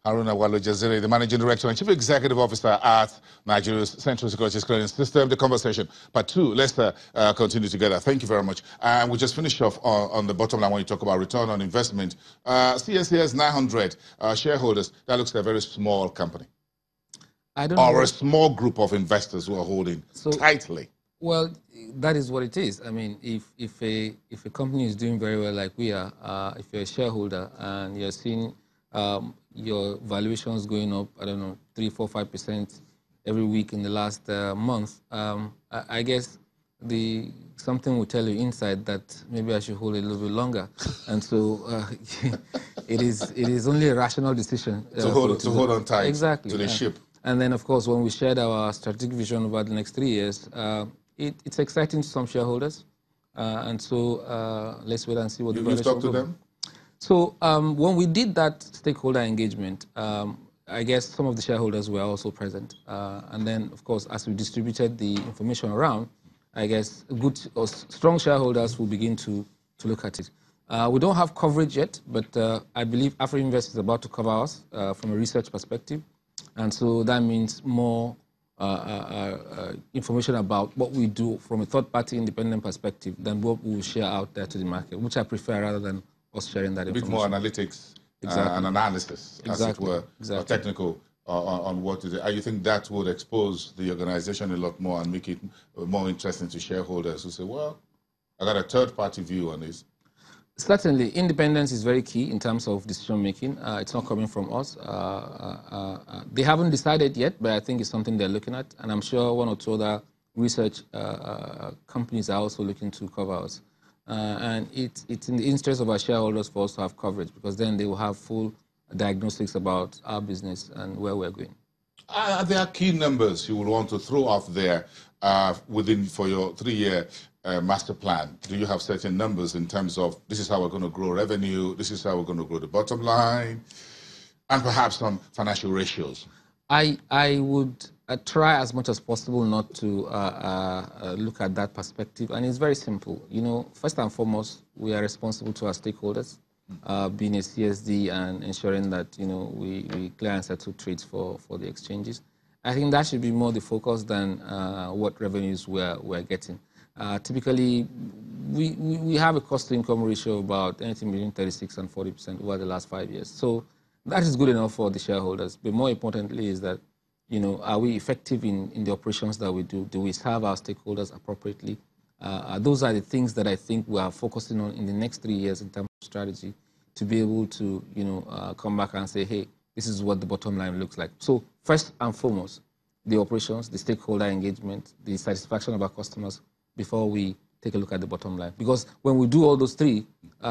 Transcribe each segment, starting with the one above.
Haruna Walo-Jaziri, the Managing Director and Chief Executive Officer at Nigeria's Central Securities Clearance System. The conversation, part two, let's continue together. Thank you very much. And we'll just finish off on the bottom line when you talk about return on investment. CSCS 900 shareholders, that looks like a very small company. I don't know. Or a small group of investors who are holding tightly. Well, that is what it is. I mean, if a company is doing very well like we are, if you're a shareholder and you're seeing your valuations going up, I don't know, 3, 4, 5% every week in the last month, I guess something will tell you inside that maybe I should hold a little bit longer, and so it is only a rational decision to hold on tight exactly to the ship. And then, of course, when we shared our strategic vision over the next 3 years, it's exciting to some shareholders, and so let's wait and see what the valuation will be. You talked to them? So when we did that stakeholder engagement, I guess some of the shareholders were also present. And then, of course, as we distributed the information around, I guess good or strong shareholders will begin to look at it. We don't have coverage yet, but I believe AfriInvest is about to cover us from a research perspective. And so that means more information about what we do from a third-party independent perspective than what we will share out there to the market, which I prefer rather than us sharing that information. A bit more analytics and analysis, as it were, or technical on what is it. You think that would expose the organization a lot more and make it more interesting to shareholders who say, well, I got a third-party view on this? Certainly, independence is very key in terms of decision-making. It's not coming from us. They haven't decided yet, but I think it's something they're looking at. And I'm sure one or two other research companies are also looking to cover us. And it's in the interest of our shareholders for us to have coverage, because then they will have full diagnostics about our business and where we're going. Are there key numbers you would want to throw out there for your 3-year master plan? Do you have certain numbers in terms of this is how we're going to grow revenue, this is how we're going to grow the bottom line, and perhaps some financial ratios? I would try as much as possible not to look at that perspective, and it's very simple. You know, first and foremost, we are responsible to our stakeholders, being a CSD and ensuring that, you know, we clear and settle trades for the exchanges. I think that should be more the focus than what revenues we're getting. Typically, we have a cost-to-income ratio of about anything between 36% and 40% over the last 5 years. So that is good enough for the shareholders. But more importantly is that, you know, are we effective in the operations that we do? Do we serve our stakeholders appropriately? Those are the things that I think we are focusing on in the next 3 years in terms of strategy, to be able to, you know, come back and say, hey, this is what the bottom line looks like. So first and foremost, the operations, the stakeholder engagement, the satisfaction of our customers, before we take a look at the bottom line. Because when we do all those three,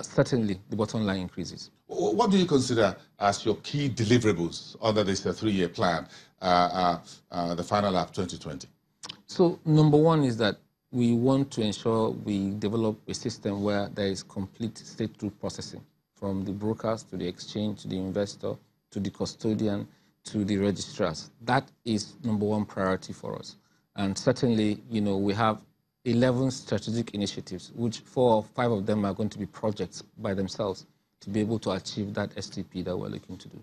certainly the bottom line increases. What do you consider as your key deliverables under this 3-year plan, the Final Lap 2020? So number one is that we want to ensure we develop a system where there is complete straight-through processing, from the brokers to the exchange, to the investor, to the custodian, to the registrars. That is number one priority for us. And certainly, you know, we have 11 strategic initiatives, which 4 or 5 of them are going to be projects by themselves to be able to achieve that STP that we're looking to do.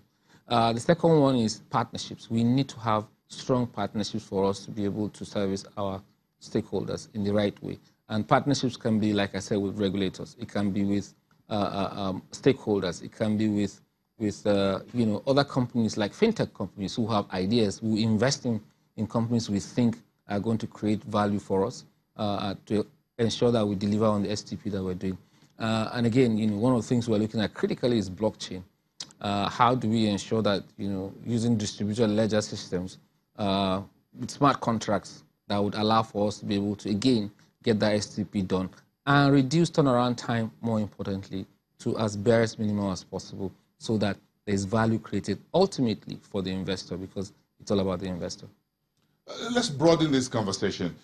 The second one is partnerships. We need to have strong partnerships for us to be able to service our stakeholders in the right way. And partnerships can be, like I said, with regulators. It can be with stakeholders. It can be with you know, other companies like fintech companies who have ideas, who invest in companies we think are going to create value for us, to ensure that we deliver on the STP that we're doing. And again, you know, one of the things we're looking at critically is blockchain. How do we ensure that, you know, using distributed ledger systems with smart contracts that would allow for us to be able to, again, get that STP done and reduce turnaround time, more importantly, to as barest minimum as possible, so that there's value created ultimately for the investor, because it's all about the investor. Let's broaden this conversation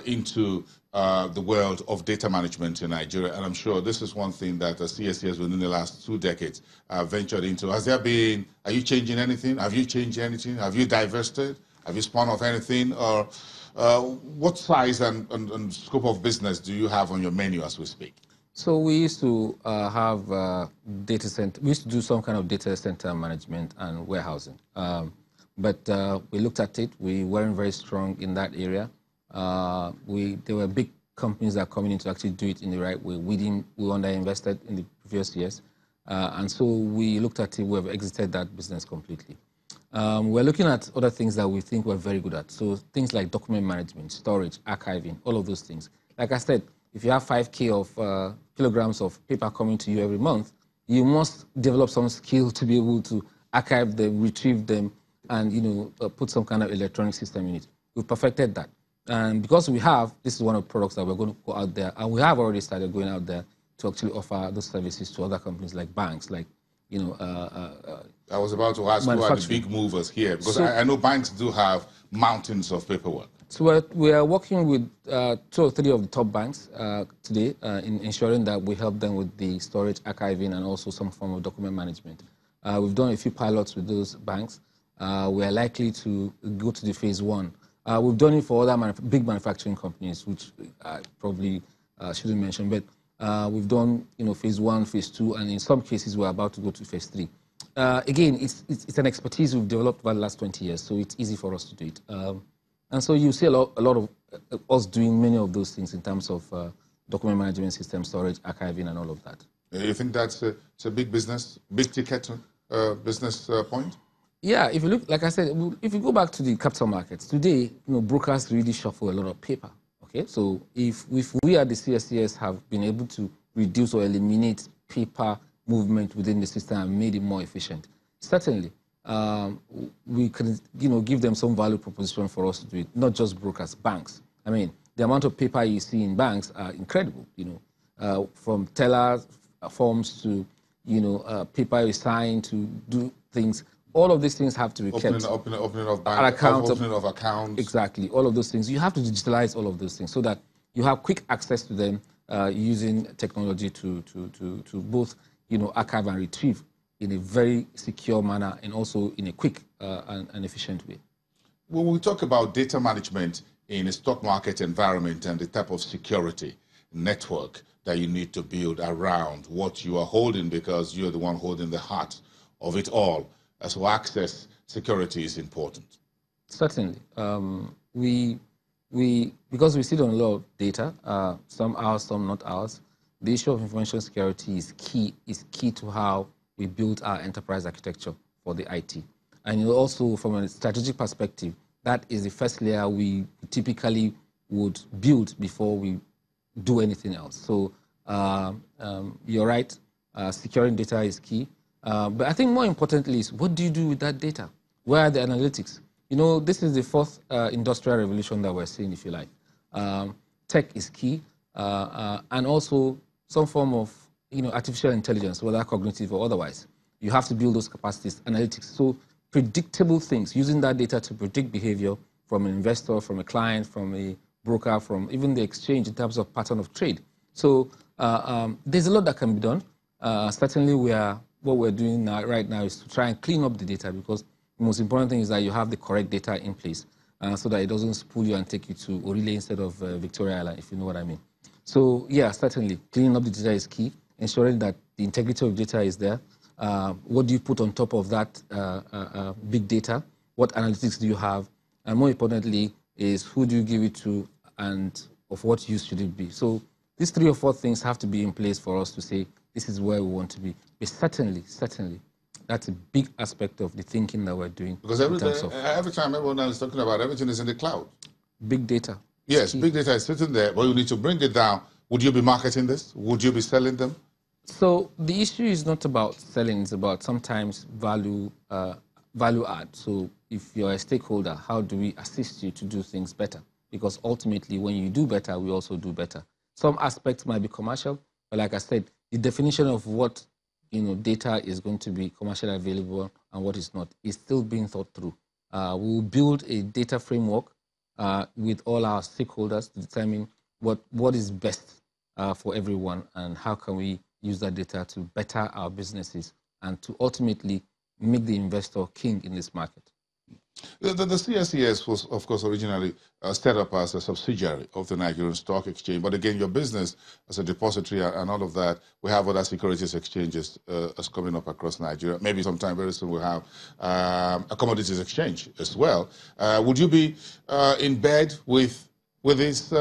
into the world of data management in Nigeria. And I'm sure this is one thing that the CSC has within the last 2 decades ventured into. Are you changing anything? Have you changed anything? Have you divested? Have you spun off anything? Or what size and scope of business do you have on your menu as we speak? So we used to have data center. We used to do some kind of data center management and warehousing. But we looked at it. We weren't very strong in that area. There were big companies that are coming in to actually do it in the right way. We underinvested in the previous years. And so we looked at it. We have exited that business completely. We're looking at other things that we think we're very good at. So things like document management, storage, archiving, all of those things. Like I said, if you have 5K of kilograms of paper coming to you every month, you must develop some skill to be able to archive them, retrieve them, and put some kind of electronic system in it. We've perfected that. And because this is one of the products that we're going to go out there, and we have already started going out there to actually offer those services to other companies like banks, like, I was about to ask who are the big movers here, because I know banks do have mountains of paperwork. So we are working with 2 or 3 of the top banks today in ensuring that we help them with the storage, archiving, and also some form of document management. We've done a few pilots with those banks. We are likely to go to the phase 1. We've done it for other big manufacturing companies, which I probably shouldn't mention, but we've done phase 1, phase 2, and in some cases we're about to go to phase 3. Again, it's an expertise we've developed over the last 20 years, so it's easy for us to do it. And so you see a lot of us doing many of those things in terms of document management system, storage, archiving, and all of that. You think that's a big business, big ticket business point? Yeah, if you look, like I said, if you go back to the capital markets, today, brokers really shuffle a lot of paper, okay? So if we at the CSCS have been able to reduce or eliminate paper movement within the system and made it more efficient, certainly we can, give them some value proposition for us to do it, not just brokers, banks. I mean, the amount of paper you see in banks are incredible, from teller forms to, paper you sign to do things. All of these things have to be kept. Opening of bank accounts. Opening of accounts. Exactly, all of those things. You have to digitalize all of those things so that you have quick access to them using technology to both, archive and retrieve in a very secure manner and also in a quick and efficient way. When we talk about data management in a stock market environment and the type of security network that you need to build around what you are holding, because you're the one holding the heart of it all, so access security is important. Certainly. Because we sit on a lot of data, some ours, some not ours, the issue of information security is key to how we build our enterprise architecture for the IT. And also from a strategic perspective, that is the first layer we typically would build before we do anything else. So you're right, securing data is key. But I think more importantly is, what do you do with that data? Where are the analytics? This is the 4th industrial revolution that we're seeing, if you like. Tech is key, and also some form of artificial intelligence, whether cognitive or otherwise. You have to build those capacities, analytics. So predictable things, using that data to predict behavior from an investor, from a client, from a broker, from even the exchange in terms of pattern of trade. So there's a lot that can be done. Certainly what we're doing right now is to try and clean up the data, because the most important thing is that you have the correct data in place so that it doesn't spool you and take you to Orile instead of Victoria Island, if you know what I mean. So yeah, certainly cleaning up the data is key, ensuring that the integrity of data is there. What do you put on top of that big data? What analytics do you have? And more importantly is, who do you give it to and of what use should it be? So these 3 or 4 things have to be in place for us to say, this is where we want to be. But certainly, that's a big aspect of the thinking that we're doing. Because every time everyone is talking about everything is in the cloud. Big data. Yes, big data is sitting there, but you need to bring it down. Would you be marketing this? Would you be selling them? So the issue is not about selling, it's about sometimes value add. So if you're a stakeholder, how do we assist you to do things better? Because ultimately, when you do better, we also do better. Some aspects might be commercial, but like I said, the definition of what data is going to be commercially available and what is not is still being thought through. We'll build a data framework with all our stakeholders to determine what is best for everyone and how can we use that data to better our businesses and to ultimately make the investor king in this market. The CSES was, of course, originally set up as a subsidiary of the Nigerian Stock Exchange. But again, your business as a depository and all of that, we have other securities exchanges as coming up across Nigeria. Maybe sometime very soon we'll have a commodities exchange as well. Would you be in bed with these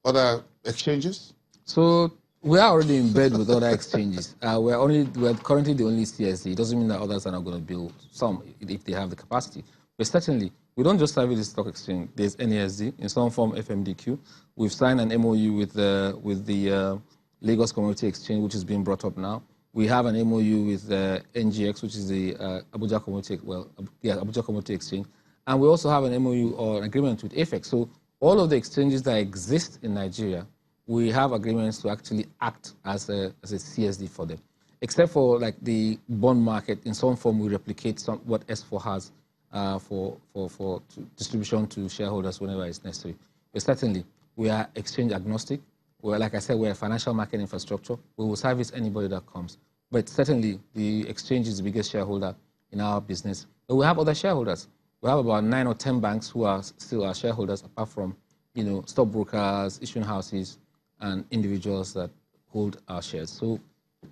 other exchanges? So we are already in bed with other exchanges. We're currently the only CSE. It doesn't mean that others are not going to build some if they have the capacity. But certainly, we don't just service the stock exchange. There's NASD, in some form FMDQ. We've signed an MOU with the Lagos Commodity Exchange, which is being brought up now. We have an MOU with NGX, which is the Abuja Commodity Exchange. And we also have an MOU or an agreement with AFEX. So all of the exchanges that exist in Nigeria, we have agreements to actually act as a CSD for them. Except for like the bond market, in some form we replicate what S4 has for distribution to shareholders whenever it's necessary. But certainly, we are exchange agnostic. Like I said, we're a financial market infrastructure. We will service anybody that comes. But certainly, the exchange is the biggest shareholder in our business. But we have other shareholders. We have about 9 or 10 banks who are still our shareholders, apart from, stockbrokers, issuing houses, and individuals that hold our shares. So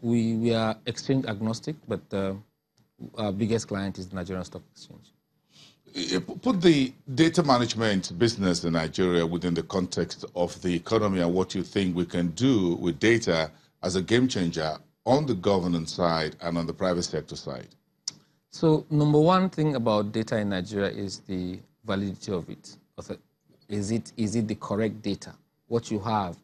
we are exchange agnostic, but our biggest client is the Nigerian Stock Exchange. Put the data management business in Nigeria within the context of the economy and what you think we can do with data as a game changer on the governance side and on the private sector side. So number one thing about data in Nigeria is the validity of it. Is it the correct data? What you have,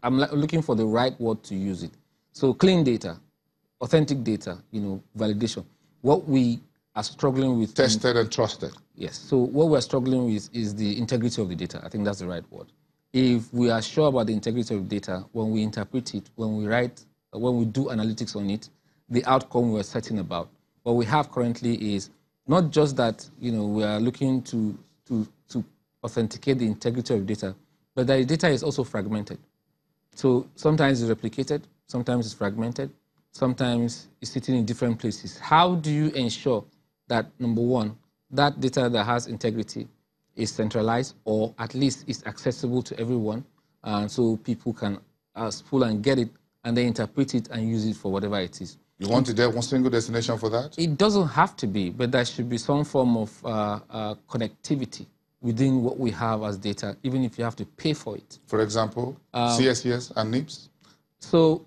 I'm looking for the right word to use it. So clean data, authentic data, validation. What we are struggling with... Tested and trusted. Yes. So what we're struggling with is the integrity of the data. I think that's the right word. If we are sure about the integrity of the data, when we interpret it, when we do analytics on it, the outcome we're certain about. What we have currently is not just that, we are looking to authenticate the integrity of data, but the data is also fragmented. So sometimes it's replicated, sometimes it's fragmented, sometimes it's sitting in different places. How do you ensure that, number one, that data that has integrity is centralized or at least is accessible to everyone, so people can pull and get it and then interpret it and use it for whatever it is? You want to have one single destination for that? It doesn't have to be, but there should be some form of connectivity within what we have as data, even if you have to pay for it. For example, CSCS and NIPS? So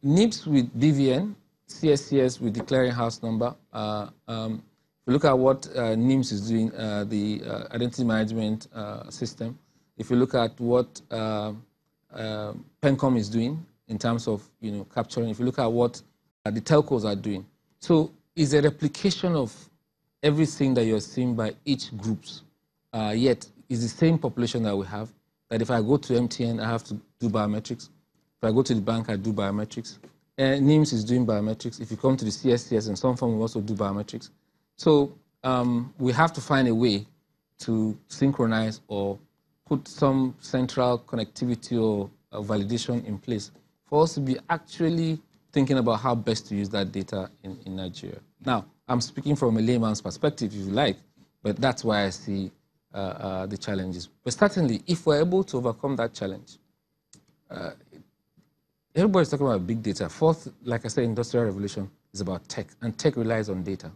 NIPS with BVN, CSCS with the clearinghouse number. If you look at what NIMS is doing, the identity management system, if you look at what PENCOM is doing in terms of capturing, if you look at what the telcos are doing. So it's a replication of everything that you're seeing by each groups, yet it's the same population that we have, that if I go to MTN, I have to do biometrics. If I go to the bank, I do biometrics. NIMS is doing biometrics. If you come to the CSCS, in some form, we also do biometrics. So we have to find a way to synchronize or put some central connectivity or validation in place for us to be actually thinking about how best to use that data in Nigeria. Now, I'm speaking from a layman's perspective, if you like, but that's why I see the challenges. But certainly, if we're able to overcome that challenge, everybody's talking about big data. Fourth, like I said, industrial revolution is about tech, and tech relies on data.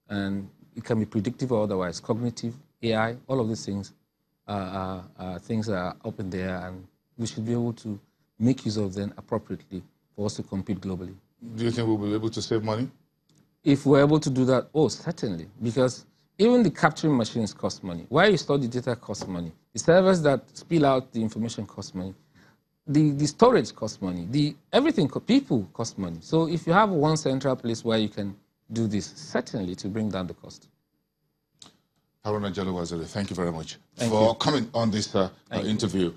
And it can be predictive or otherwise, cognitive, AI, all of these things are things that are up in there, and we should be able to make use of them appropriately for us to compete globally. Do you think we'll be able to save money? If we're able to do that, certainly. Because even the capturing machines cost money. Why you store the data costs money. The servers that spill out the information cost money. The storage costs money. Everything, people cost money. So if you have one central place where you can do this, certainly to bring down the cost. Haruna Jallow-Waziri, thank you very much for coming on this interview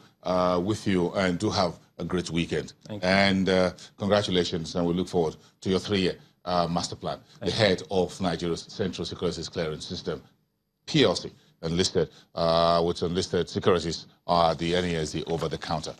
with you, and do have a great weekend. And congratulations, and we look forward to your 3-year master plan. The head of Nigeria's Central Securities Clearance System, PLC, enlisted with unlisted securities, the NASD over the counter.